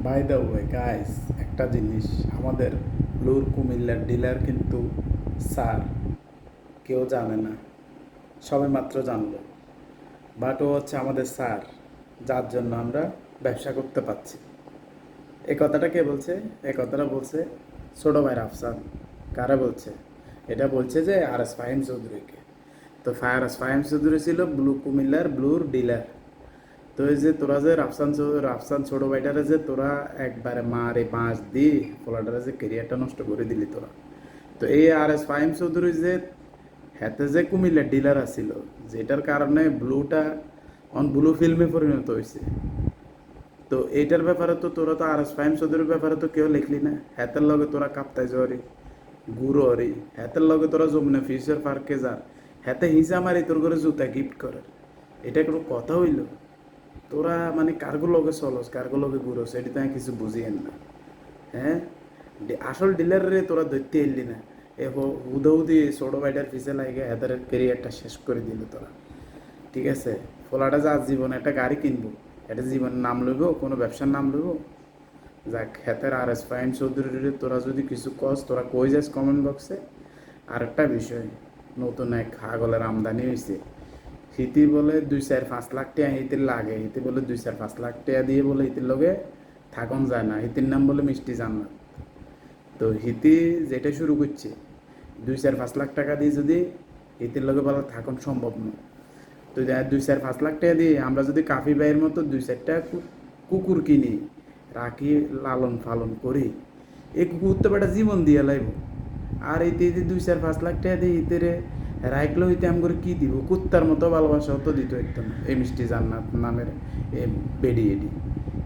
By the way guys, একটা জিনিস, আমাদের ব্লুর কুমিল্লার ডিলার কিন্তু স্যার কেউ জানে না, সবে মাত্র জানলো। বাট ও হচ্ছে আমাদের স্যার, যার জন্য আমরা ব্যবসা করতে পারছি। এ কথাটা কে বলছে? এ কথাটা বলছে ছোটো ভাই রাফসান। কারা বলছে? এটা বলছে যে আর এস ফাহিম চৌধুরীকে। তো ফাহিম চৌধুরী ছিল ব্লু কুমিল্লার ব্লুর ডিলার। তো এই যে তোরা যে রাফসান ছোট ভাইটারে যে তোরা একবারে মারে বাঁশ দিয়ে ফলাটারে যে কেরিয়ারটা নষ্ট করে দিলি তোরা। তো এই আর এস ফাহিম চৌধুরী যে হাতে যে কুমিল্লার ডিলার আছিল, যেটার কারণে ব্লুটা ব্লু ফিল্মে পরিণত হয়েছে। তো এইটার ব্যাপারে তো তোরা তো আর এস ফাহিম চৌধুরীর ব্যাপারে তো কেউ লিখলি না। হাতের লগে তোরা কাপ্তাই জরি গুরু হরি, হাতের লগে তোরা যমুনা ফিউচার পার্কে যা, হাতে হিসা মারি তোর করে জুতা গিফট করে। এটা কোনো কথা হইল? তোরা মানে কার্গো লগে চলস, কার্গো লগে ঘুরোস, এটি তো আমি কিছু বুঝিয়েন না। হ্যাঁ, আসল ডিলারে তোরা ধরতে এলি না। এ হুদৌদি ছোটো ভাইটার পিছে লাগে এদের কেরিয়ারটা শেষ করে দিল তোরা। ঠিক আছে, ফোলাটা যা জীবনে একটা গাড়ি কিনবো, এটা জীবনের নাম লইব, কোনো ব্যবসার নাম লইব। যাক, হেতের আর এস ফাহিম চৌধুরীর তোরা যদি কিছু কস, তোরা কই যাস কমেন্ট বক্সে। আর একটা বিষয়, নতুন এক ছাগলের আমদানি হয়েছে। হিতি বলে 2-4-5 লাখ টাকা হিতির লাগে, হিতি বলে 2-4-5 লাখ টাকা দিয়ে বলে হিতির লগে থাকন যায় না। হিতির নাম বলে মিষ্টি জান্নাত। তো হিতি যেটা শুরু করছে 2-4-5 লাখ টাকা দিয়ে যদি হিতির লগে বলা থাকুন সম্ভব নয়। তো 2-4-5 লাখ টাকা দিয়ে আমরা যদি কাফি ভাইয়ের মতো 2-4টা কুকুর কিনি, রাখি, লালন পালন করি, এই কুকুর তো বেটা জীবন দিয়ে লাইব। আর এতে 2-4-5 লাখ টাকা দিয়ে ইতেরে রাইকলো হইতে আম করে কী দিব? কুত্তার মতো ভালোবাসা তো দিত একদম এই মিষ্টি জান্নাত নামের এ বেডি এডি।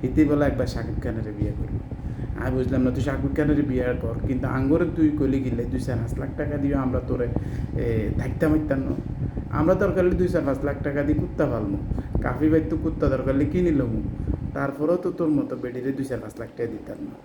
হিতে বলে একবার শাকিব খানের বিয়ে করবি। আমি বুঝলাম না, তুই শাকিব খানের বিয়ে কর, কিন্তু আঙ্গরে তুই কলি গেলে 2-4-5 লাখ টাকা দিয়ে আমরা তোরে থাকতাম হইতাম না। আমরা দরকার হলে 2-4-5 লাখ টাকা দিয়ে কুত্তা পালমু। কাফি ভাই তো কুত্তা দরকার হলে কিনি লমু, তারপরেও তো তোর মতো বেডিরে 2-4-5 লাখ টাকা দিতাম না।